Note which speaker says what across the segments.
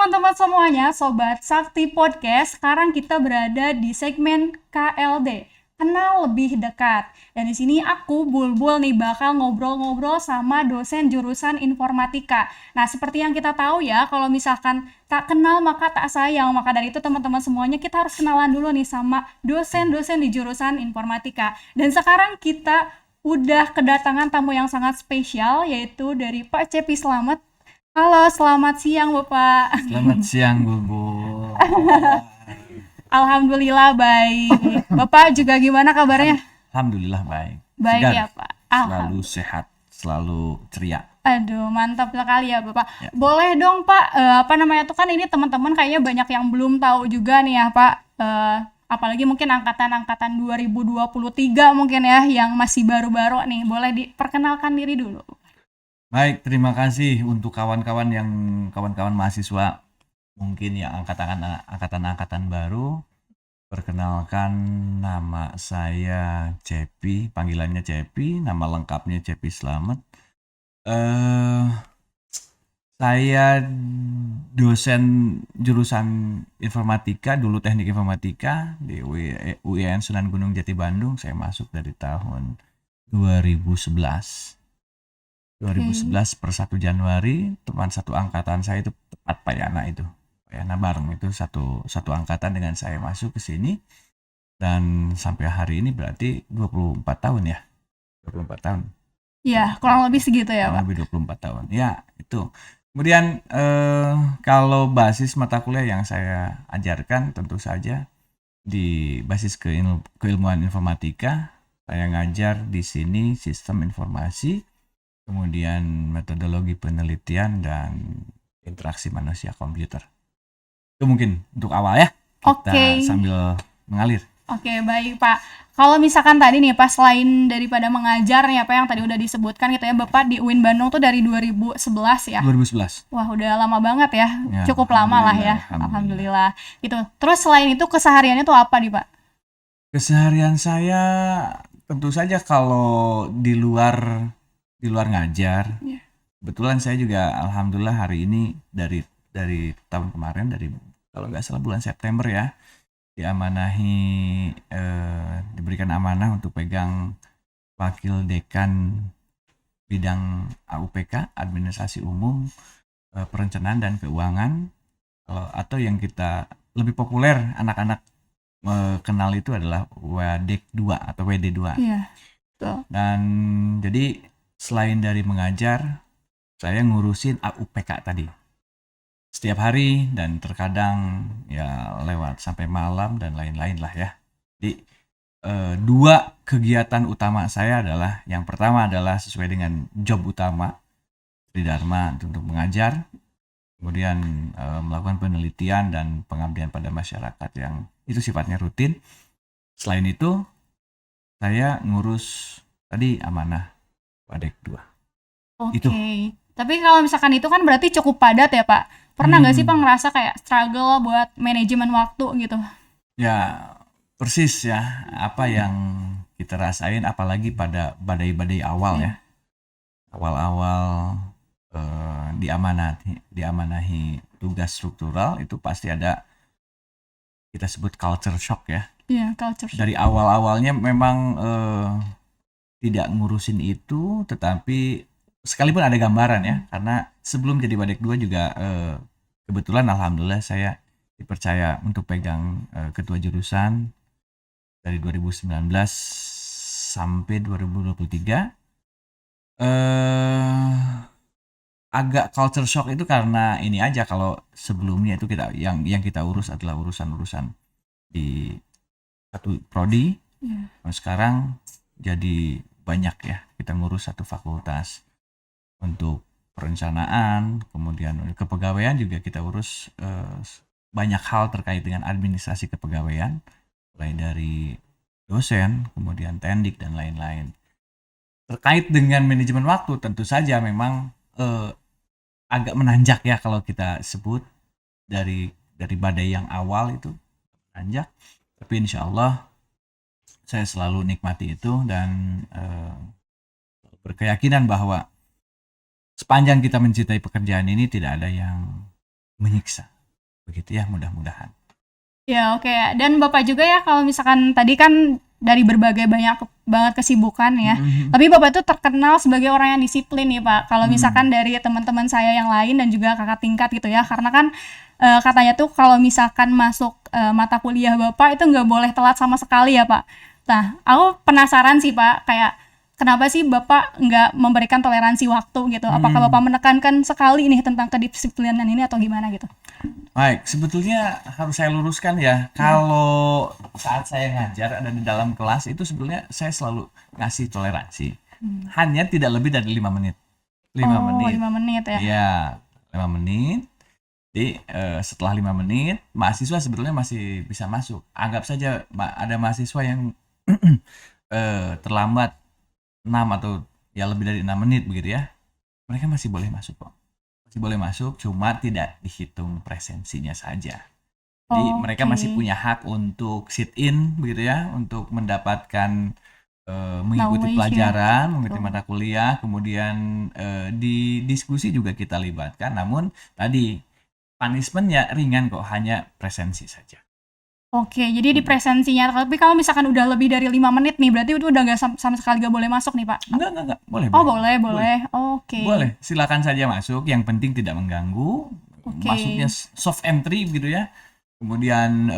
Speaker 1: teman-teman semuanya, Sobat Sakti Podcast. Sekarang kita berada di segmen KLD, Kenal Lebih Dekat. Dan di sini aku, Bulbul nih, bakal ngobrol-ngobrol sama dosen jurusan informatika. Nah, seperti yang kita tahu ya, kalau misalkan tak kenal maka tak sayang. Maka dari itu teman-teman semuanya kita harus kenalan dulu nih sama dosen-dosen di jurusan informatika. Dan sekarang kita udah kedatangan tamu yang sangat spesial, yaitu dari Pak Cepi Slamet. Halo, selamat siang Bapak.
Speaker 2: Selamat siang, Bubu.
Speaker 1: Alhamdulillah baik. Bapak juga gimana kabarnya?
Speaker 2: Alhamdulillah baik.
Speaker 1: Baik
Speaker 2: Segar,
Speaker 1: ya Pak.
Speaker 2: selalu sehat, selalu ceria.
Speaker 1: Aduh, mantap sekali ya Bapak.
Speaker 2: Ya.
Speaker 1: Boleh dong Pak, apa namanya tuh kan ini teman-teman kayaknya banyak yang belum tahu juga nih ya Pak. Apalagi mungkin angkatan-angkatan 2023 mungkin ya yang masih baru-baru nih. Boleh diperkenalkan diri dulu.
Speaker 2: Baik, terima kasih untuk kawan-kawan mahasiswa mungkin yang angkatan baru. Perkenalkan, nama saya Cepi, panggilannya Cepi, nama lengkapnya Cepi Slamet. Saya dosen jurusan informatika, dulu teknik informatika di UIN Sunan Gunung Jati Bandung. Saya masuk dari tahun 2011 per 1 Januari. Teman satu angkatan saya itu tepat Pak Yana bareng itu satu angkatan dengan saya masuk ke sini, dan sampai hari ini berarti 24 tahun ya. 24 tahun.
Speaker 1: Ya, kurang lebih segitu ya Pak.
Speaker 2: Kurang lebih 24 tahun. Ya, itu. Kemudian kalau basis mata kuliah yang saya ajarkan tentu saja di basis keilmuan informatika. Saya ngajar di sini sistem informasi, kemudian metodologi penelitian dan interaksi manusia komputer. Itu mungkin untuk awal ya. Kita sambil mengalir.
Speaker 1: Oke, baik Pak. Kalau misalkan tadi nih Pak, selain daripada mengajar nih apa yang tadi udah disebutkan gitu ya, Bapak di UIN Bandung tuh dari 2011 ya?
Speaker 2: 2011.
Speaker 1: Wah, udah lama banget ya.
Speaker 2: Ya,
Speaker 1: Cukup lama lah ya. Alhamdulillah. Gitu. Terus selain itu kesehariannya tuh apa nih Pak?
Speaker 2: Keseharian saya tentu saja kalau di luar ngajar. Kebetulan saya juga alhamdulillah hari ini dari tahun kemarin, dari kalau nggak salah bulan September ya, diberikan amanah untuk pegang wakil dekan bidang AUPK, Administrasi Umum, Perencanaan dan Keuangan, atau yang kita lebih populer anak-anak kenal itu adalah WD 2 atau WD 2.
Speaker 1: Iya. Betul.
Speaker 2: Dan jadi selain dari mengajar, saya ngurusin AUPK tadi setiap hari, dan terkadang ya lewat sampai malam dan lain-lain lah ya. Jadi dua kegiatan utama saya adalah, yang pertama adalah sesuai dengan job utama Tridharma untuk mengajar, kemudian melakukan penelitian dan pengabdian pada masyarakat yang itu sifatnya rutin. Selain itu saya ngurus tadi amanah Wadek 2.
Speaker 1: Oke.
Speaker 2: Itu.
Speaker 1: Tapi kalau misalkan itu kan berarti cukup padat ya Pak. Pernah nggak sih Pak ngerasa kayak struggle buat manajemen waktu gitu?
Speaker 2: Ya, persis ya apa yang kita rasain, apalagi pada badai-badai awal ya. Awal-awal diamanahi tugas struktural itu pasti ada, kita sebut culture shock ya.
Speaker 1: Iya, culture shock.
Speaker 2: Dari awal-awalnya memang tidak ngurusin itu, tetapi sekalipun ada gambaran ya, karena sebelum jadi Wadek 2 juga kebetulan alhamdulillah saya dipercaya untuk pegang ketua jurusan dari 2019 sampai 2023. Agak culture shock itu karena ini aja, kalau sebelumnya itu kita yang kita urus adalah urusan-urusan di satu prodi. Sekarang jadi banyak ya, kita ngurus satu fakultas untuk perencanaan, kemudian kepegawaian juga kita urus banyak hal terkait dengan administrasi kepegawaian, mulai dari dosen, kemudian tendik dan lain-lain. Terkait dengan manajemen waktu tentu saja memang agak menanjak ya kalau kita sebut, dari badai yang awal itu menanjak, tapi insya Allah saya selalu nikmati itu dan berkeyakinan bahwa sepanjang kita mencintai pekerjaan ini tidak ada yang menyiksa. Begitu ya, mudah-mudahan.
Speaker 1: Ya, oke. Dan Bapak juga ya kalau misalkan tadi kan dari berbagai banyak banget kesibukan ya. Tapi Bapak itu terkenal sebagai orang yang disiplin nih, Pak. Kalau misalkan dari teman-teman saya yang lain dan juga kakak tingkat gitu ya. Karena kan katanya tuh kalau misalkan masuk mata kuliah Bapak itu nggak boleh telat sama sekali ya, Pak. Nah, aku penasaran sih, Pak, kayak kenapa sih Bapak nggak memberikan toleransi waktu gitu? Apakah Bapak menekankan sekali nih tentang kedisiplinan ini atau gimana gitu?
Speaker 2: Baik, sebetulnya harus saya luruskan ya, kalau saat saya ngajar ada di dalam kelas itu sebetulnya saya selalu ngasih toleransi. Hanya tidak lebih dari 5 menit. 5
Speaker 1: Oh,
Speaker 2: menit.
Speaker 1: 5 menit ya.
Speaker 2: Iya, 5 menit. Jadi setelah 5 menit, mahasiswa sebetulnya masih bisa masuk. Anggap saja ada mahasiswa yang terlambat 6 atau ya lebih dari 6 menit begitu ya. Mereka masih boleh masuk kok. Masih boleh masuk, cuma tidak dihitung presensinya saja. Jadi mereka masih punya hak untuk sit in begitu ya, untuk mendapatkan mengikuti
Speaker 1: Knowledge ya.
Speaker 2: pelajaran, mengikuti mata kuliah, kemudian di diskusi juga kita libatkan. Namun tadi punishment-nya ringan kok, hanya presensi saja.
Speaker 1: Oke, jadi di presensinya. Tapi kalau misalkan udah lebih dari 5 menit nih, berarti itu udah nggak sama sekali nggak boleh masuk nih, Pak?
Speaker 2: Enggak. Boleh,
Speaker 1: Oh,
Speaker 2: boleh.
Speaker 1: boleh. Oke.
Speaker 2: Boleh, silakan saja masuk. Yang penting tidak mengganggu.
Speaker 1: Oke.
Speaker 2: Masuknya soft entry begitu ya. Kemudian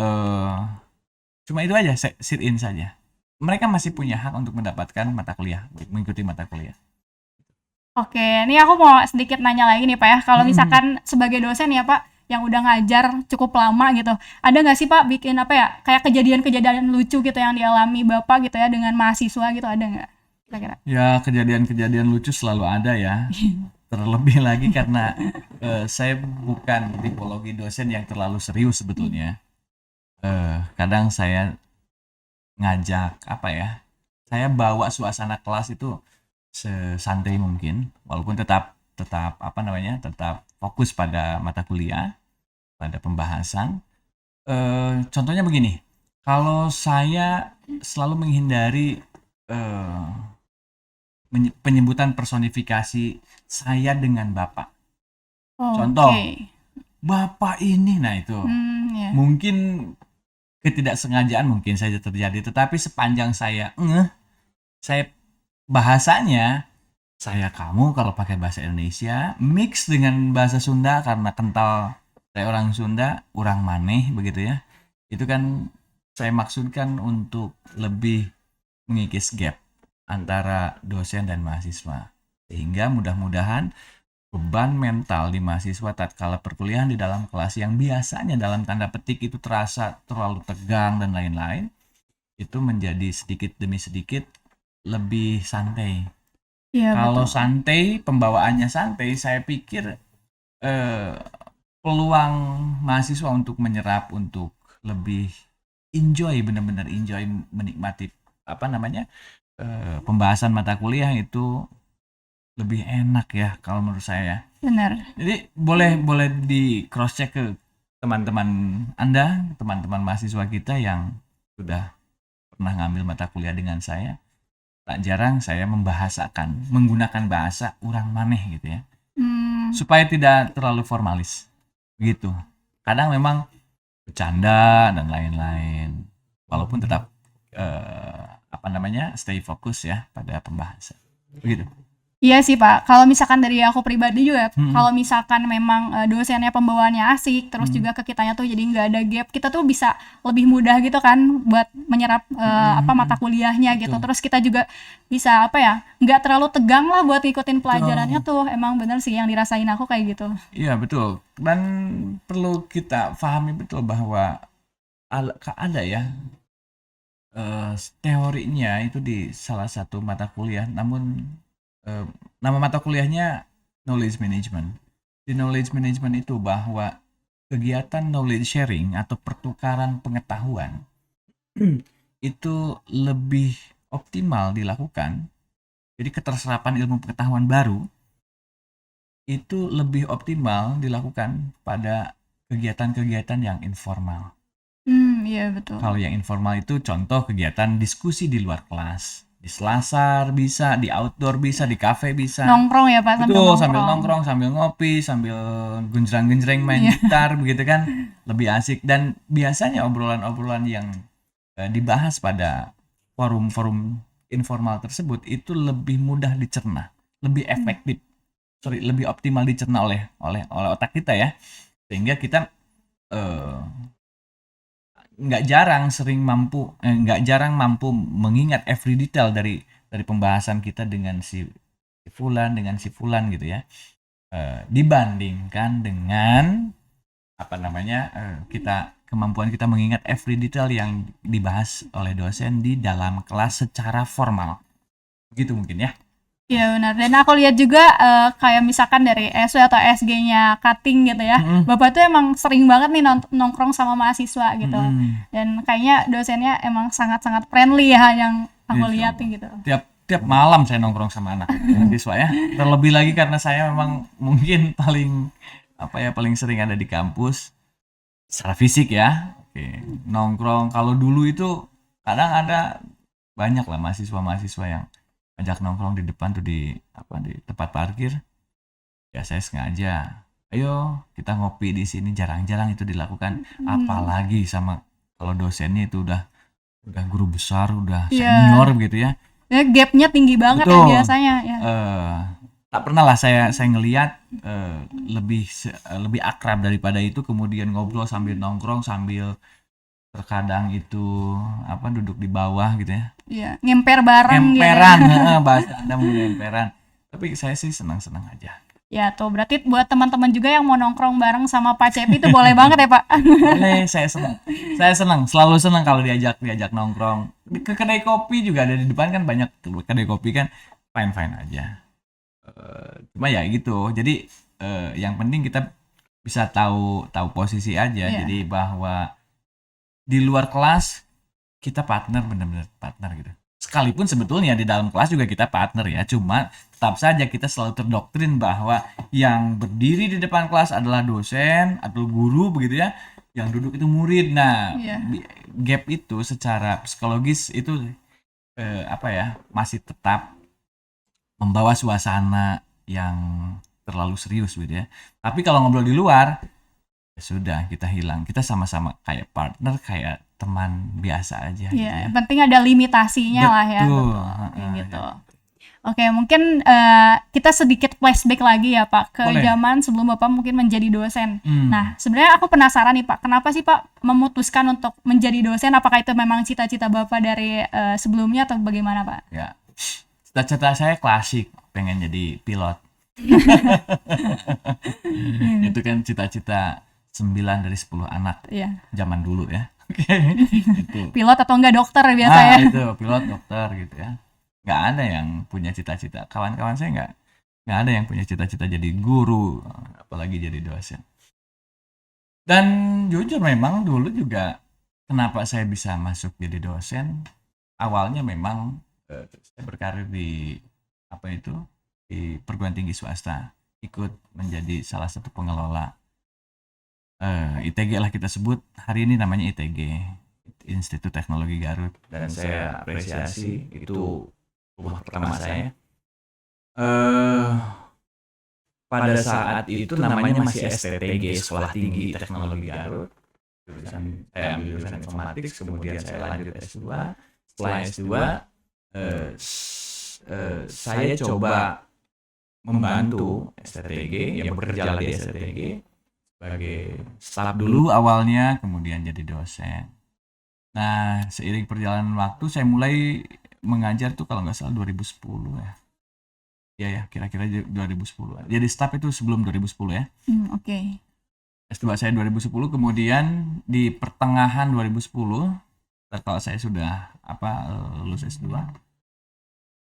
Speaker 2: cuma itu aja, sit in saja. Mereka masih punya hak untuk mendapatkan mata kuliah, mengikuti mata kuliah.
Speaker 1: Oke, ini aku mau sedikit nanya lagi nih, Pak ya. Kalau misalkan sebagai dosen ya, Pak, yang udah ngajar cukup lama gitu, ada nggak sih, Pak, bikin apa ya, kayak kejadian-kejadian lucu gitu yang dialami Bapak gitu ya dengan mahasiswa gitu, ada nggak? Kira-kira?
Speaker 2: Ya, kejadian-kejadian lucu selalu ada ya. Terlebih lagi karena saya bukan tipologi dosen yang terlalu serius sebetulnya. Kadang saya ngajak apa ya? Saya bawa suasana kelas itu sesantai mungkin, walaupun tetap apa namanya? Tetap fokus pada mata kuliah, pada pembahasan. Contohnya begini, kalau saya selalu menghindari penyebutan personifikasi saya dengan Bapak. Contoh,
Speaker 1: Oke.
Speaker 2: Bapak ini, nah itu
Speaker 1: Ya.
Speaker 2: mungkin ketidaksengajaan mungkin saja terjadi, tetapi sepanjang saya saya bahasanya saya kamu kalau pakai bahasa Indonesia mix dengan bahasa Sunda karena kental kayak orang Sunda, orang maneh begitu ya. Itu kan saya maksudkan untuk lebih mengikis gap antara dosen dan mahasiswa. Sehingga mudah-mudahan beban mental di mahasiswa tatkala perkuliahan di dalam kelas yang biasanya dalam tanda petik itu terasa terlalu tegang dan lain-lain, itu menjadi sedikit demi sedikit lebih santai.
Speaker 1: Iya,
Speaker 2: Kalau
Speaker 1: betul.
Speaker 2: santai, pembawaannya santai, saya pikir peluang mahasiswa untuk menyerap, untuk lebih enjoy, benar-benar enjoy menikmati apa namanya pembahasan mata kuliah itu lebih enak ya kalau menurut saya.
Speaker 1: Benar.
Speaker 2: Jadi boleh di cross check ke teman-teman Anda, teman-teman mahasiswa kita yang sudah pernah ngambil mata kuliah dengan saya. Tak jarang saya membahasakan, menggunakan bahasa orang maneh gitu ya. Supaya tidak terlalu formalis. Begitu. Kadang memang bercanda dan lain-lain. Walaupun tetap apa namanya? Stay fokus ya pada pembahasan. Begitu.
Speaker 1: Iya sih, Pak. Kalau misalkan dari aku pribadi juga, kalau misalkan memang dosennya pembawaannya asik, terus juga ke kitanya tuh jadi nggak ada gap, kita tuh bisa lebih mudah gitu kan buat menyerap apa mata kuliahnya gitu.
Speaker 2: Betul.
Speaker 1: Terus kita juga bisa apa ya, nggak terlalu tegang lah buat ngikutin pelajarannya tuh. Emang bener sih yang dirasain aku kayak gitu.
Speaker 2: Iya betul. Dan perlu kita pahami betul bahwa ada ya teorinya itu di salah satu mata kuliah, namun nama mata kuliahnya knowledge management. Di knowledge management itu bahwa kegiatan knowledge sharing atau pertukaran pengetahuan itu lebih optimal dilakukan. Jadi keterserapan ilmu pengetahuan baru itu lebih optimal dilakukan pada kegiatan-kegiatan yang informal.
Speaker 1: Iya betul.
Speaker 2: Kalau yang informal itu contoh kegiatan diskusi di luar kelas. di selasar bisa, di outdoor bisa, di kafe bisa.
Speaker 1: Nongkrong ya Pak,
Speaker 2: Betul, sambil nongkrong, sambil ngopi, sambil genjreng-genjreng main gitar begitu kan, lebih asik. Dan biasanya obrolan-obrolan yang dibahas pada forum-forum informal tersebut itu lebih mudah dicerna, lebih efektif, lebih optimal dicerna oleh otak kita ya, sehingga kita nggak jarang mampu mengingat every detail dari pembahasan kita dengan si Fulan gitu ya. Dibandingkan dengan kemampuan kita mengingat every detail yang dibahas oleh dosen di dalam kelas secara formal. Begitu mungkin ya.
Speaker 1: Iya benar, dan aku lihat juga kayak misalkan dari SW atau SG-nya cutting gitu ya, Bapak tuh emang sering banget nih nongkrong sama mahasiswa gitu, dan kayaknya dosennya emang sangat-sangat friendly ya yang aku lihat gitu.
Speaker 2: Tiap malam saya nongkrong sama anak mahasiswa ya, terlebih lagi karena saya memang mungkin paling sering ada di kampus secara fisik ya. Oke, nongkrong. Kalau dulu itu kadang ada banyak lah mahasiswa yang ajak nongkrong di depan tuh di tempat parkir. Ya saya sengaja, ayo kita ngopi di sini, jarang-jarang itu dilakukan. Apalagi sama kalau dosennya itu udah guru besar, udah senior gitu ya.
Speaker 1: Gapnya tinggi banget. Betul. Ya biasanya ya.
Speaker 2: Tak pernah lah saya ngelihat lebih akrab daripada itu, kemudian ngobrol sambil nongkrong, sambil terkadang itu duduk di bawah gitu ya.
Speaker 1: Iya, ngemper bareng
Speaker 2: ngemperan gitu. Bahasa Anda mungkin ngemperan. Tapi saya sih senang-senang aja.
Speaker 1: Ya tuh, berarti buat teman-teman juga yang mau nongkrong bareng sama Pak Cepi itu boleh banget ya Pak.
Speaker 2: Boleh, saya senang, selalu senang kalau diajak nongkrong. Ke kedai kopi juga ada di depan kan, banyak kedai kopi kan, fine aja. Cuma ya gitu, jadi yang penting kita bisa tahu posisi aja. Yeah. Jadi bahwa di luar kelas kita benar-benar partner gitu. Sekalipun sebetulnya di dalam kelas juga kita partner ya, cuma tetap saja kita selalu terdoktrin bahwa yang berdiri di depan kelas adalah dosen atau guru begitu ya, yang duduk itu murid. Nah, gap itu secara psikologis itu masih tetap membawa suasana yang terlalu serius gitu ya. Tapi kalau ngobrol di luar, ya sudah, kita hilang, kita sama-sama kayak partner, kayak teman biasa aja.
Speaker 1: Gitu ya. Penting ada limitasinya. Betul. Lah ya. Betul. Gitu. Oke, mungkin kita sedikit flashback lagi ya Pak ke zaman sebelum Bapak mungkin menjadi dosen. Nah, sebenarnya aku penasaran nih Pak, kenapa sih Pak memutuskan untuk menjadi dosen? Apakah itu memang cita-cita Bapak dari sebelumnya atau bagaimana Pak?
Speaker 2: Ya, cita-cita saya klasik, pengen jadi pilot. Itu kan cita-cita 9 dari 10 anak zaman dulu ya. Itu.
Speaker 1: Pilot atau enggak dokter biasanya.
Speaker 2: Itu pilot, dokter gitu ya. Nggak ada yang punya cita-cita. Kawan-kawan saya nggak ada yang punya cita-cita jadi guru, apalagi jadi dosen. Dan jujur memang dulu juga kenapa saya bisa masuk jadi dosen, awalnya memang saya berkarir di di perguruan tinggi swasta, ikut menjadi salah satu pengelola ITG lah kita sebut, hari ini namanya ITG, Institut Teknologi Garut. Dan saya apresiasi, itu rumah pertama saya. Pada saat itu namanya masih STTG, Sekolah Tinggi Teknologi Garut. Saya ambil jurusan informatik, kemudian saya lanjut S2. Setelah S2 saya coba membantu STTG, yang bekerja lagi di STTG sebagai staf dulu awalnya, kemudian jadi dosen. Nah, seiring perjalanan waktu saya mulai mengajar tuh kalau nggak salah 2010 ya. Ya, kira-kira 2010. Jadi staf itu sebelum 2010 ya.
Speaker 1: Oke.
Speaker 2: S2 saya 2010, kemudian di pertengahan 2010, kalau saya sudah lulus S2,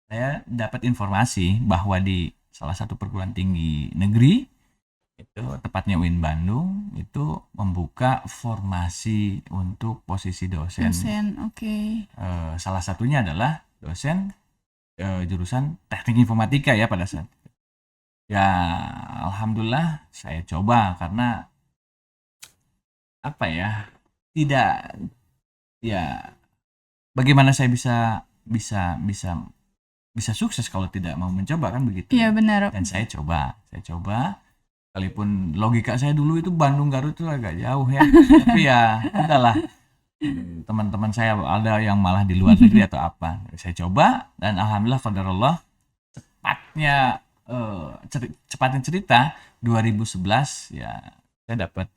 Speaker 2: saya dapat informasi bahwa di salah satu perguruan tinggi negeri, itu tepatnya UIN Bandung, itu membuka formasi untuk posisi dosen.
Speaker 1: Oke.
Speaker 2: Salah satunya adalah dosen jurusan teknik informatika ya pada saat. Ya, alhamdulillah saya coba, karena bagaimana saya bisa bisa sukses kalau tidak mau mencoba, kan begitu.
Speaker 1: Iya benar.
Speaker 2: Dan saya coba, sekalipun logika saya dulu itu Bandung Garut itu agak jauh ya, tapi ya udahlah, teman-teman saya ada yang malah di luar negeri atau apa, saya coba dan alhamdulillah qadarullah cepatnya cerita 2011 ya saya dapat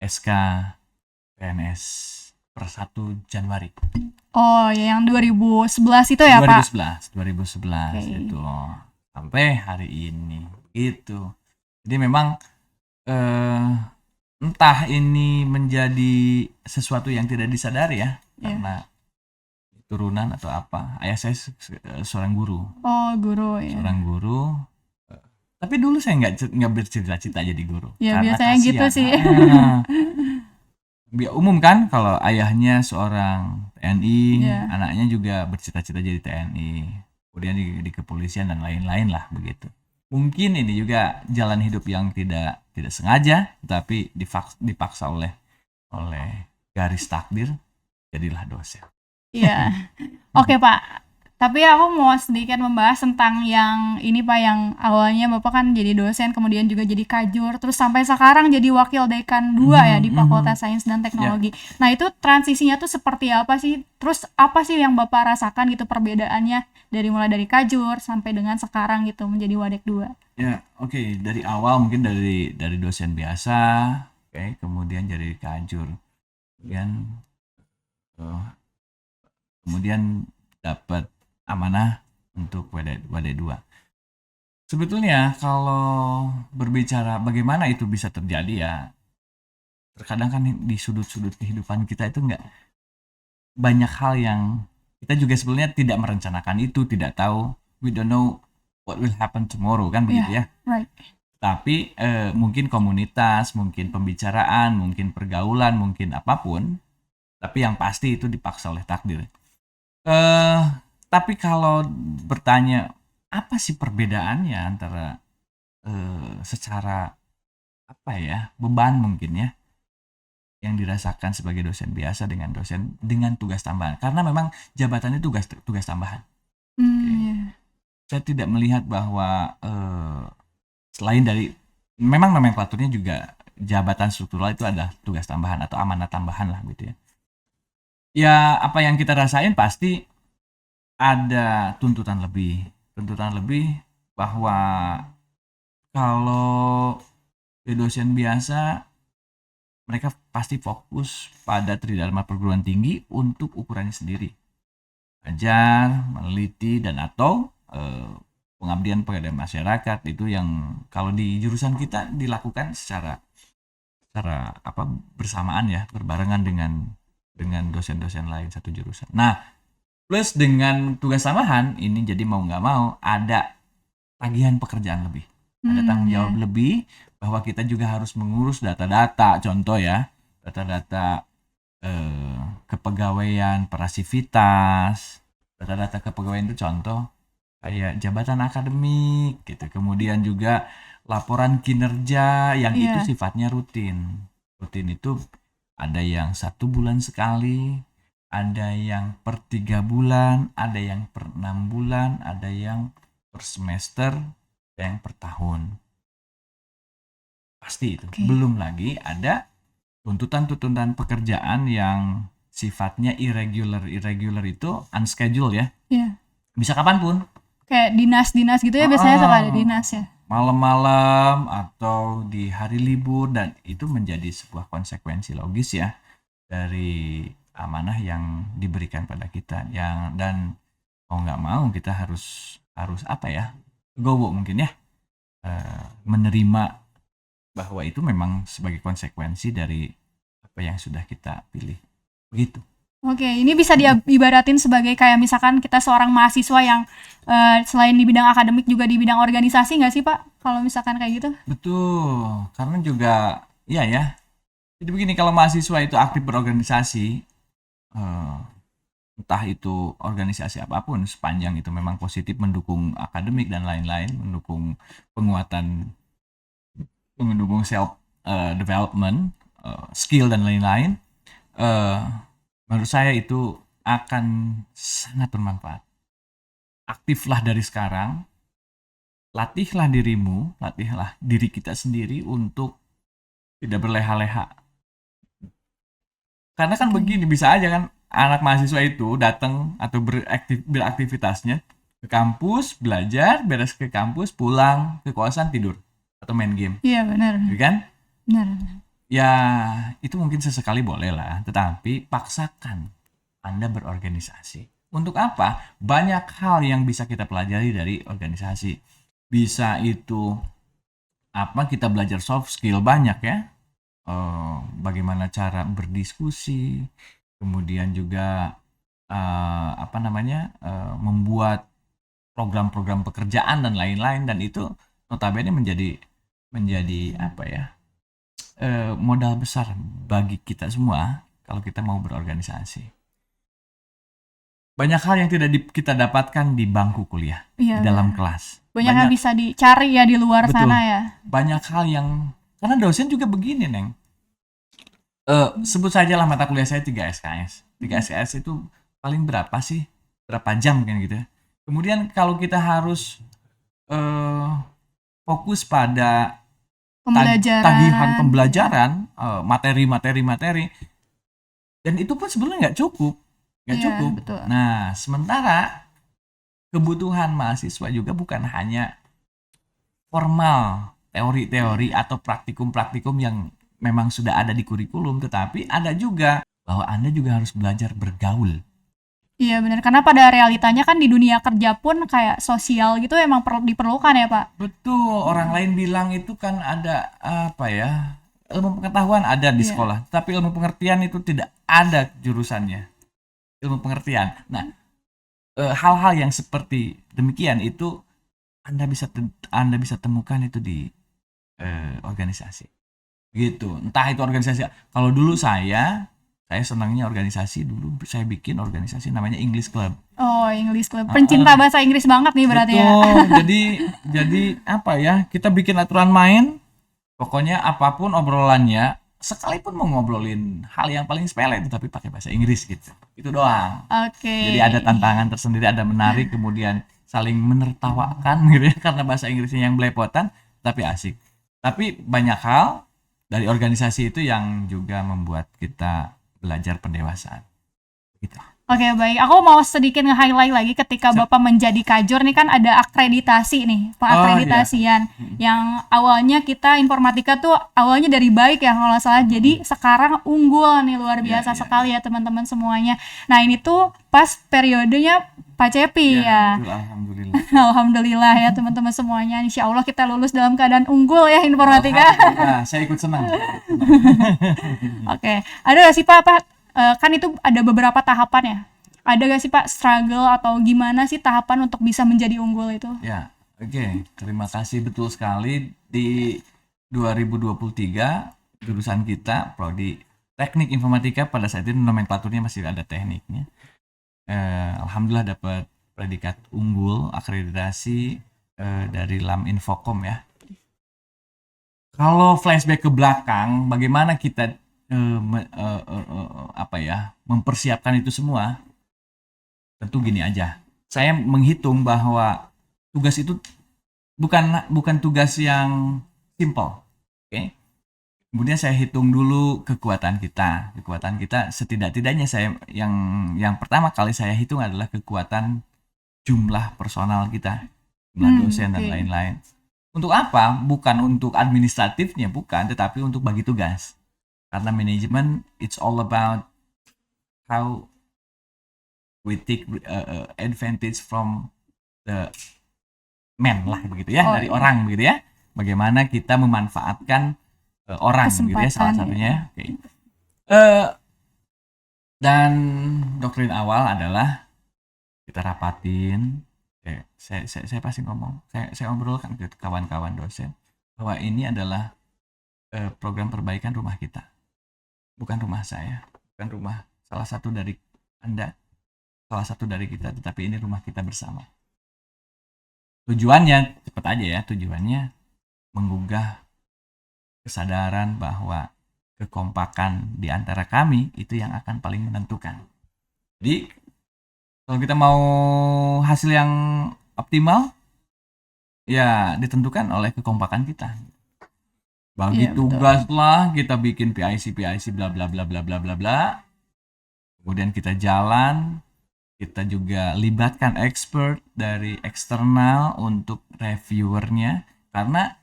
Speaker 2: SK PNS per 1 Januari.
Speaker 1: Oh ya, yang 2011 itu ya Pak?
Speaker 2: 2011
Speaker 1: Oke.
Speaker 2: itu sampai hari ini gitu. Jadi memang entah ini menjadi sesuatu yang tidak disadari ya, karena turunan atau apa. Ayah saya seorang guru.
Speaker 1: Oh guru ya.
Speaker 2: Seorang guru. Tapi dulu saya nggak bercita-cita jadi guru.
Speaker 1: Ya
Speaker 2: Karena
Speaker 1: biasanya gitu
Speaker 2: kasihan.
Speaker 1: sih.
Speaker 2: Biar umum kan kalau ayahnya seorang TNI,
Speaker 1: Iya.
Speaker 2: anaknya juga bercita-cita jadi TNI, kemudian di kepolisian dan lain-lain lah begitu. Mungkin ini juga jalan hidup yang tidak sengaja, tapi dipaksa oleh garis takdir, jadilah dosen.
Speaker 1: Iya. Oke Pak. Tapi aku mau sedikit membahas tentang yang ini Pak, yang awalnya Bapak kan jadi dosen, kemudian juga jadi kajur, terus sampai sekarang jadi wakil dekan 2 ya di Fakultas Sains dan Teknologi. Nah itu transisinya tuh seperti apa sih? Terus apa sih yang Bapak rasakan gitu perbedaannya mulai dari kajur sampai dengan sekarang gitu menjadi Wadek 2?
Speaker 2: Ya, oke. Dari awal mungkin dari dosen biasa, oke, kemudian jadi kajur, kemudian dapat amanah untuk WD2. Sebetulnya kalau berbicara bagaimana itu bisa terjadi ya, terkadang kan di sudut-sudut kehidupan kita itu nggak banyak hal yang kita juga sebenarnya tidak merencanakan itu, tidak tahu, we don't know what will happen tomorrow, kan begitu ya.
Speaker 1: Right.
Speaker 2: Tapi mungkin komunitas, mungkin pembicaraan, mungkin pergaulan, mungkin apapun, tapi yang pasti itu dipaksa oleh takdir. Tapi kalau bertanya apa sih perbedaannya antara secara apa ya, beban mungkin ya yang dirasakan sebagai dosen biasa dengan dosen dengan tugas tambahan, karena memang jabatannya tugas tambahan. Saya tidak melihat bahwa selain dari memang nomenklaturnya juga jabatan struktural itu adalah tugas tambahan atau amanah tambahan lah gitu ya. Ya apa yang kita rasain pasti ada tuntutan lebih bahwa kalau dosen biasa mereka pasti fokus pada tridharma perguruan tinggi untuk ukurannya sendiri, ajar, meneliti, dan atau pengabdian pada masyarakat. Itu yang kalau di jurusan kita dilakukan secara bersamaan ya, berbarengan dengan dosen-dosen lain satu jurusan. Nah, plus dengan tugas tambahan ini jadi mau nggak mau ada tagihan pekerjaan lebih, ada tanggung jawab lebih, bahwa kita juga harus mengurus data-data, contoh ya, data-data kepegawaian, perasivitas, data-data kepegawaian itu contoh kayak jabatan akademik gitu, kemudian juga laporan kinerja yang itu sifatnya rutin itu ada yang 1 bulan sekali, ada yang per 3 bulan, ada yang per 6 bulan, ada yang per semester, ada yang per tahun. Pasti itu. Belum lagi ada tuntutan pekerjaan yang sifatnya irregular itu unscheduled ya. Bisa kapanpun.
Speaker 1: Kayak dinas-dinas gitu ya, biasanya suka ada dinas ya.
Speaker 2: Malam-malam atau di hari libur, dan itu menjadi sebuah konsekuensi logis ya dari amanah yang diberikan pada kita, dan mau nggak mau kita harus apa ya, gowo mungkin ya, menerima bahwa itu memang sebagai konsekuensi dari apa yang sudah kita pilih begitu.
Speaker 1: Oke, ini bisa diibaratin sebagai kayak misalkan kita seorang mahasiswa yang selain di bidang akademik juga di bidang organisasi nggak sih Pak? Kalau misalkan kayak gitu?
Speaker 2: Betul, karena juga iya ya. Jadi begini, kalau mahasiswa itu aktif berorganisasi, entah itu organisasi apapun, sepanjang itu memang positif mendukung akademik dan lain-lain, mendukung self development, skill dan lain-lain, menurut saya itu akan sangat bermanfaat. Aktiflah dari sekarang, latihlah dirimu, latihlah diri kita sendiri untuk tidak berleha-leha. Karena kan begini, bisa aja kan anak mahasiswa itu datang atau beraktivitasnya ke kampus, belajar, beres ke kampus, pulang ke kosan, tidur atau main game.
Speaker 1: Iya, benar.
Speaker 2: Gitu kan?
Speaker 1: Benar.
Speaker 2: Ya, itu mungkin sesekali boleh lah, tetapi paksakan Anda berorganisasi. Untuk apa? Banyak hal yang bisa kita pelajari dari organisasi. Bisa itu apa, kita belajar soft skill banyak ya. Bagaimana cara berdiskusi, kemudian juga membuat program-program pekerjaan dan lain-lain, dan itu notabene menjadi apa ya, modal besar bagi kita semua kalau kita mau berorganisasi. Banyak hal yang tidak kita dapatkan di bangku kuliah,
Speaker 1: Iya,
Speaker 2: di dalam kelas.
Speaker 1: banyak yang bisa dicari ya di luar
Speaker 2: Betul.
Speaker 1: sana ya.
Speaker 2: Banyak hal yang, karena dosen juga begini, Neng. Sebut sajalah mata kuliah saya 3 SKS. 3 SKS itu paling berapa sih? Berapa jam kan gitu ya. Kemudian kalau kita harus fokus pada tagihan pembelajaran, materi, dan itu pun sebenarnya nggak cukup.
Speaker 1: Betul.
Speaker 2: Nah, sementara kebutuhan mahasiswa juga bukan hanya formal, teori-teori atau praktikum-praktikum yang memang sudah ada di kurikulum, tetapi ada juga bahwa Anda juga harus belajar bergaul.
Speaker 1: Iya benar, karena pada realitanya kan di dunia kerja pun kayak sosial gitu emang diperlukan ya Pak.
Speaker 2: Betul, orang lain bilang itu kan ada apa ya, ilmu pengetahuan ada di sekolah, tapi ilmu pengertian itu tidak ada jurusannya. Ilmu pengertian. Nah, hal-hal yang seperti demikian itu Anda bisa temukan itu di organisasi. Gitu. Entah itu organisasi. Kalau dulu saya senangnya organisasi, dulu saya bikin organisasi namanya English Club.
Speaker 1: Oh, English Club. Pencinta bahasa Inggris banget nih berarti ya.
Speaker 2: Jadi apa ya? Kita bikin aturan main. Pokoknya apapun obrolannya, sekalipun mau ngobrolin hal yang paling sepele tapi pakai bahasa Inggris gitu. Itu doang.
Speaker 1: Oke.
Speaker 2: Jadi ada tantangan tersendiri, ada menarik, kemudian saling menertawakan gitu ya, karena bahasa Inggrisnya yang belepotan tapi asik. Tapi banyak hal dari organisasi itu yang juga membuat kita belajar pendewasaan. Gitu.
Speaker 1: Oke, baik. Aku mau sedikit nge-highlight lagi ketika Bapak menjadi kajur nih kan ada akreditasi nih, pengakreditasian. Yang awalnya kita informatika tuh awalnya dari baik ya kalau nggak salah. Jadi sekarang unggul nih, luar biasa sekali ya teman-teman semuanya. Nah, ini tuh pas periodenya Pak Cepi ya.
Speaker 2: Betul, alhamdulillah.
Speaker 1: Alhamdulillah ya teman-teman semuanya. Insya Allah kita lulus dalam keadaan unggul ya informatika.
Speaker 2: Saya ikut senang.
Speaker 1: Oke, ada nggak sih Pak? Kan itu ada beberapa tahapan ya. Ada gak sih Pak struggle atau gimana sih tahapan untuk bisa menjadi unggul itu?
Speaker 2: Ya, oke. Terima kasih, betul sekali. Di 2023 jurusan kita prodi Teknik Informatika, pada saat itu nomenklaturnya masih ada tekniknya. Alhamdulillah dapat predikat unggul akreditasi dari LAM Infocom ya. Kalau flashback ke belakang, bagaimana kita mempersiapkan itu semua? Tentu gini aja, saya menghitung bahwa tugas itu bukan tugas yang simple, oke? Kemudian saya hitung dulu kekuatan kita setidak-tidaknya saya yang pertama kali saya hitung adalah kekuatan jumlah personal kita, jumlah dosen dan lain-lain. Untuk apa? Bukan untuk administratifnya, bukan, tetapi untuk bagi tugas. Karena manajemen it's all about how we take advantage from the man lah begitu ya, dari orang begitu ya. Bagaimana kita memanfaatkan orang gitu ya, salah satunya. Okay. Dan doktrin awal adalah kita rapatin. Saya pasti ngomong, saya obrolkan ke kawan-kawan dosen bahwa ini adalah program perbaikan rumah kita, bukan rumah saya, bukan rumah salah satu dari Anda, salah satu dari kita, tetapi ini rumah kita bersama. Tujuannya cepat aja ya, tujuannya menggugah kesadaran bahwa kekompakan di antara kami itu yang akan paling menentukan. Jadi kalau kita mau hasil yang optimal, ya ditentukan oleh kekompakan kita. Bagi
Speaker 1: Iya, betul.
Speaker 2: tugas lah, kita bikin PIC bla bla bla bla bla bla bla. Kemudian kita jalan, kita juga libatkan expert dari eksternal untuk reviewernya, karena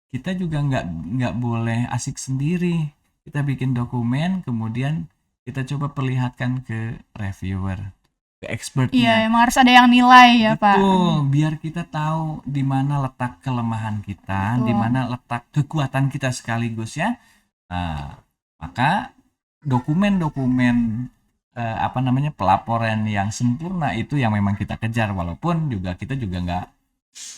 Speaker 2: kita juga nggak boleh asik sendiri. Kita bikin dokumen, kemudian kita coba perlihatkan ke reviewer, ke expertnya.
Speaker 1: Iya, emang harus ada yang nilai ya, Pak.
Speaker 2: Betul, biar kita tahu di mana letak kelemahan kita, di
Speaker 1: Betul.
Speaker 2: mana letak kekuatan kita sekaligus ya. Nah, maka dokumen-dokumen pelaporan yang sempurna itu yang memang kita kejar, walaupun kita juga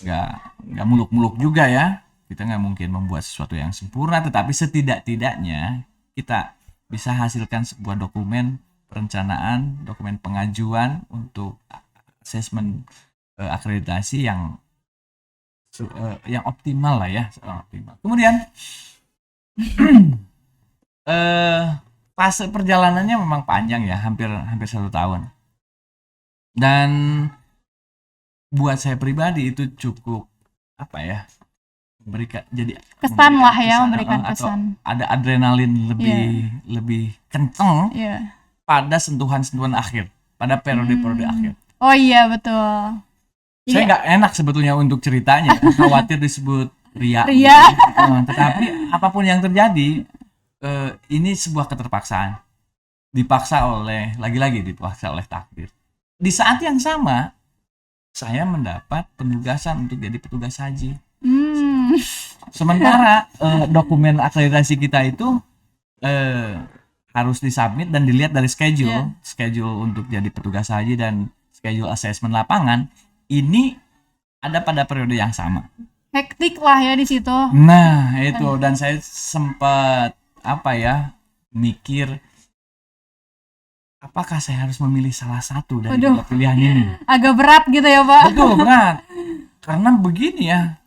Speaker 2: nggak muluk-muluk juga ya. Kita nggak mungkin membuat sesuatu yang sempurna, tetapi setidak-tidaknya kita bisa hasilkan sebuah dokumen perencanaan, dokumen pengajuan untuk asesmen akreditasi yang optimal lah ya, optimal. Kemudian fase perjalanannya memang panjang ya, hampir 1 tahun. Dan buat saya pribadi itu cukup memberikan
Speaker 1: Kesan lah ya,
Speaker 2: kesan,
Speaker 1: memberikan
Speaker 2: atau
Speaker 1: kesan.
Speaker 2: ada adrenalin lebih kenceng
Speaker 1: Iya.
Speaker 2: pada sentuhan-sentuhan akhir, pada periode-periode akhir.
Speaker 1: Oh iya, betul.
Speaker 2: Saya
Speaker 1: Iya.
Speaker 2: nggak enak sebetulnya untuk ceritanya, khawatir disebut ria.
Speaker 1: Ria.
Speaker 2: Tetapi apapun yang terjadi, ini sebuah keterpaksaan. Dipaksa oleh takdir. Di saat yang sama, saya mendapat penugasan untuk jadi petugas haji. Sementara dokumen akreditasi kita itu harus disubmit dan dilihat dari schedule untuk jadi petugas haji dan schedule asesmen lapangan ini ada pada periode yang sama.
Speaker 1: Hektik lah ya di situ.
Speaker 2: Nah, itu, dan saya sempat mikir apakah saya harus memilih salah satu dari dua pilihan ini.
Speaker 1: Agak berat gitu ya, Pak.
Speaker 2: Betul, berat. Karena begini ya,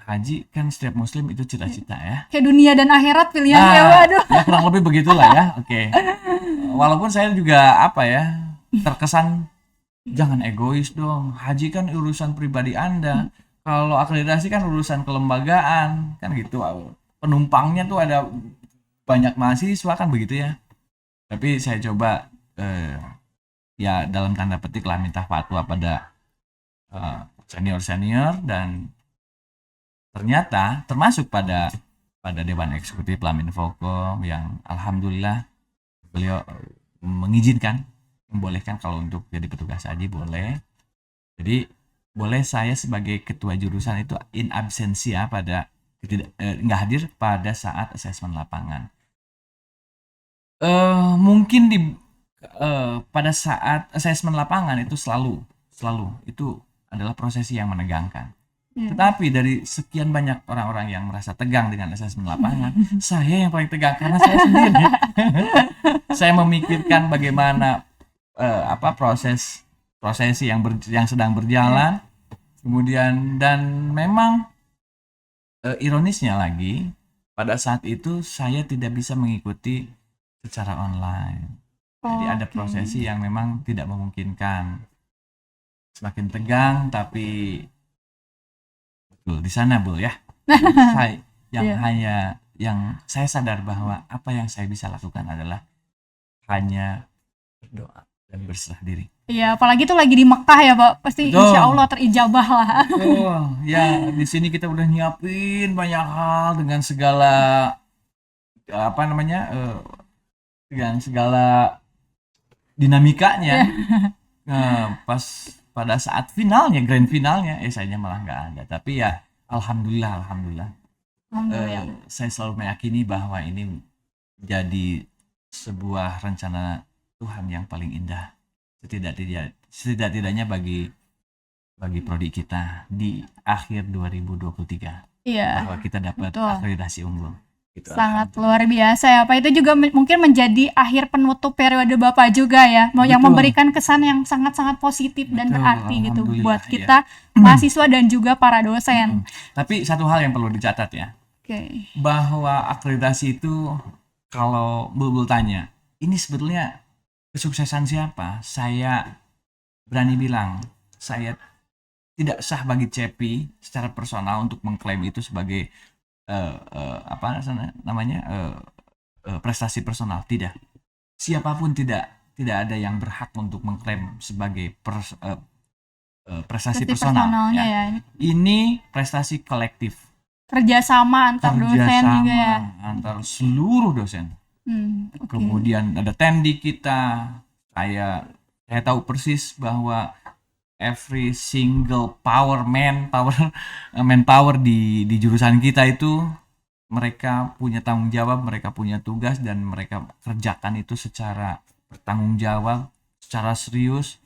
Speaker 2: haji kan setiap muslim itu cita-cita ya.
Speaker 1: Kayak dunia dan akhirat pilihannya, waduh.
Speaker 2: Ya kurang lebih begitulah ya. Oke. Walaupun saya juga terkesan jangan egois dong. Haji kan urusan pribadi Anda. Kalau akreditasi kan urusan kelembagaan, kan gitu. Penumpangnya tuh ada banyak mahasiswa kan begitu ya. Tapi saya coba ya dalam tanda petik lah minta fatwa pada senior dan ternyata termasuk pada Dewan Eksekutif Laminfokom yang alhamdulillah beliau membolehkan kalau untuk jadi petugas haji boleh. Jadi boleh saya sebagai ketua jurusan itu in absentia nggak hadir pada saat asesmen lapangan. Mungkin pada saat asesmen lapangan itu selalu itu adalah prosesi yang menegangkan. Tetapi dari sekian banyak orang-orang yang merasa tegang dengan asesmen lapangan, saya yang paling tegang karena saya sendiri. Saya memikirkan bagaimana prosesi yang sedang berjalan. Kemudian dan memang ironisnya lagi pada saat itu saya tidak bisa mengikuti secara online. Jadi ada prosesi yang memang tidak memungkinkan. Semakin tegang tapi betul di sana ya. Yang saya sadar bahwa apa yang saya bisa lakukan adalah hanya berdoa dan berserah diri.
Speaker 1: Iya, apalagi tuh lagi di Mekah ya, Pak. Pasti insya Allah terijabah lah.
Speaker 2: Ya, di sini kita udah nyiapin banyak hal dengan segala dengan segala dinamikanya. Pas pada saat finalnya, grand finalnya, sayanya malah nggak ada. Tapi ya, alhamdulillah. Saya selalu meyakini bahwa ini jadi sebuah rencana Tuhan yang paling indah. Setidak-tidaknya bagi prodi kita di akhir 2023.
Speaker 1: Iya.
Speaker 2: Bahwa kita dapat akreditasi unggul. Gitu,
Speaker 1: sangat luar biasa ya Pak. Itu juga mungkin menjadi akhir penutup periode Bapak juga ya, yang memberikan kesan yang sangat-sangat positif dan berarti gitu buat kita mahasiswa dan juga para dosen.
Speaker 2: Tapi satu hal yang perlu dicatat ya, bahwa akreditasi itu kalau Bulbul tanya, ini sebetulnya kesuksesan siapa, saya berani bilang saya tidak sah bagi Cepi secara personal untuk mengklaim itu sebagai apa namanya prestasi personal. Tidak, siapapun tidak ada yang berhak untuk mengklaim sebagai prestasi
Speaker 1: Berarti
Speaker 2: personal
Speaker 1: personalnya
Speaker 2: ya.
Speaker 1: ya.
Speaker 2: Ini prestasi kolektif,
Speaker 1: Kerjasama antar dosen juga ya.
Speaker 2: antar seluruh dosen.
Speaker 1: Oke.
Speaker 2: Kemudian ada TEMDI kita, saya tahu persis bahwa every single manpower di jurusan kita itu mereka punya tanggung jawab, mereka punya tugas, dan mereka kerjakan itu secara bertanggung jawab, secara serius,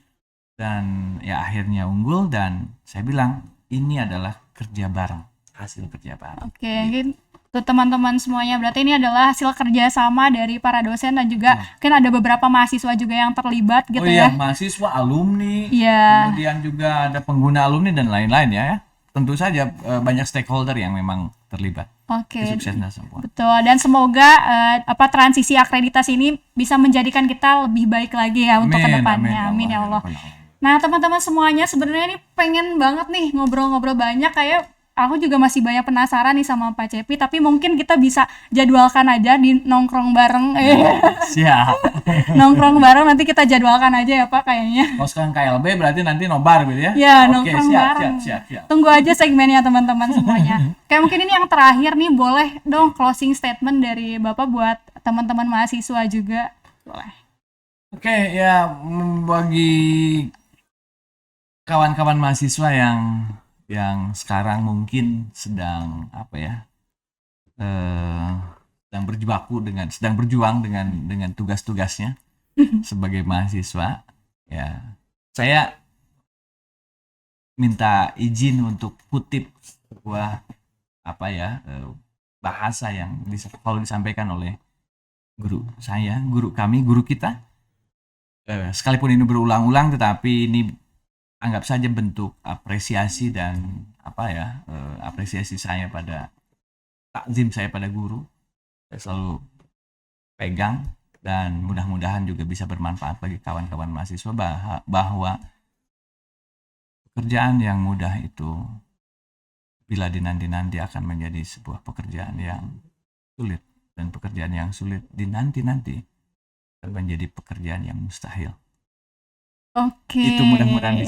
Speaker 2: dan ya akhirnya unggul. Dan saya bilang ini adalah kerja bareng, hasil kerja bareng.
Speaker 1: Oke, mungkin untuk teman-teman semuanya, berarti ini adalah hasil kerjasama dari para dosen dan juga mungkin ada beberapa mahasiswa juga yang terlibat gitu ya.
Speaker 2: Mahasiswa, alumni,
Speaker 1: Iya.
Speaker 2: kemudian juga ada pengguna alumni dan lain-lain ya. Tentu saja banyak stakeholder yang memang terlibat.
Speaker 1: Oke.
Speaker 2: Kesuksesan semua.
Speaker 1: Betul, dan semoga transisi akreditasi ini bisa menjadikan kita lebih baik lagi ya untuk kedepannya. Amin ya Allah. Nah, teman-teman semuanya, sebenarnya ini pengen banget nih ngobrol-ngobrol banyak, kayak aku juga masih banyak penasaran nih sama Pak Cepi, tapi mungkin kita bisa jadwalkan aja di nongkrong bareng.
Speaker 2: Siap.
Speaker 1: Nongkrong bareng nanti kita jadwalkan aja ya Pak kayaknya.
Speaker 2: Kalau sekarang KLB berarti nanti nobar gitu ya?
Speaker 1: Ya, nongkrong bareng. Siap. Tunggu aja segmennya teman-teman semuanya. Kayak mungkin ini yang terakhir nih, boleh dong closing statement dari Bapak buat teman-teman mahasiswa juga. Boleh.
Speaker 2: Oke, ya bagi kawan-kawan mahasiswa yang sekarang mungkin sedang sedang berjuang dengan tugas-tugasnya sebagai mahasiswa, ya saya minta izin untuk kutip sebuah bahasa yang kalau disampaikan oleh guru kita, sekalipun ini berulang-ulang, tetapi ini anggap saja bentuk apresiasi dan apresiasi saya pada takzim saya pada guru. Saya selalu pegang dan mudah-mudahan juga bisa bermanfaat bagi kawan-kawan mahasiswa bahwa pekerjaan yang mudah itu bila dinanti-nanti akan menjadi sebuah pekerjaan yang sulit, dan pekerjaan yang sulit dinanti-nanti akan menjadi pekerjaan yang mustahil.
Speaker 1: Oke.
Speaker 2: Itu mudah-mudahan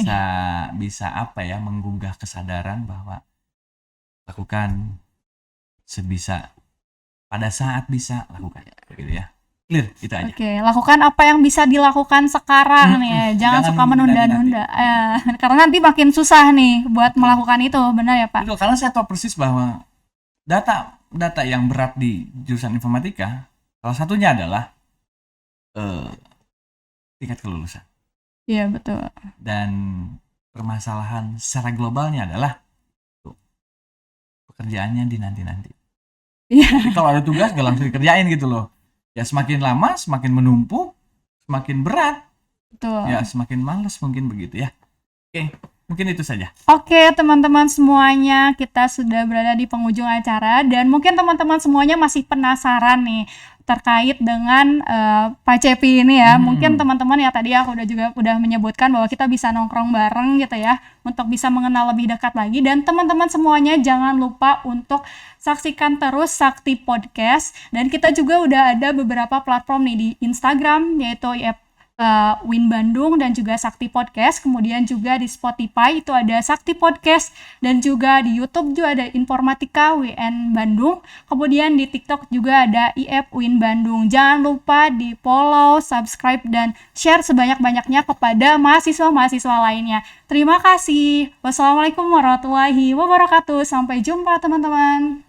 Speaker 2: bisa menggugah kesadaran bahwa lakukan sebisa pada saat bisa lakukan, gitu ya. Clear, itu aja.
Speaker 1: Oke, lakukan apa yang bisa dilakukan sekarang nih ya. Jangan suka menunda-nunda. Karena nanti makin susah nih buat melakukan itu, benar ya Pak?
Speaker 2: Betul, karena saya tahu persis bahwa data yang berat di jurusan informatika salah satunya adalah tingkat kelulusan.
Speaker 1: Iya, betul.
Speaker 2: Dan permasalahan secara globalnya adalah pekerjaannya dinanti-nanti.
Speaker 1: Iya.
Speaker 2: Jadi kalau ada tugas gak langsung dikerjain gitu loh. Ya semakin lama semakin menumpuk, semakin berat.
Speaker 1: Betul.
Speaker 2: Ya semakin malas mungkin begitu ya. Oke, mungkin itu saja.
Speaker 1: Oke, teman-teman semuanya, kita sudah berada di penghujung acara dan mungkin teman-teman semuanya masih penasaran nih terkait dengan Pak Cepi ini ya. Mungkin teman-teman ya tadi aku udah menyebutkan bahwa kita bisa nongkrong bareng gitu ya untuk bisa mengenal lebih dekat lagi, dan teman-teman semuanya jangan lupa untuk saksikan terus Sakti Podcast, dan kita juga udah ada beberapa platform nih di Instagram yaitu Win Bandung dan juga Sakti Podcast, kemudian juga di Spotify itu ada Sakti Podcast, dan juga di YouTube juga ada Informatika WN Bandung, kemudian di TikTok juga ada IF Win Bandung. Jangan lupa di follow, subscribe, dan share sebanyak-banyaknya kepada mahasiswa-mahasiswa lainnya. Terima kasih. Wassalamualaikum warahmatullahi wabarakatuh. Sampai jumpa teman-teman.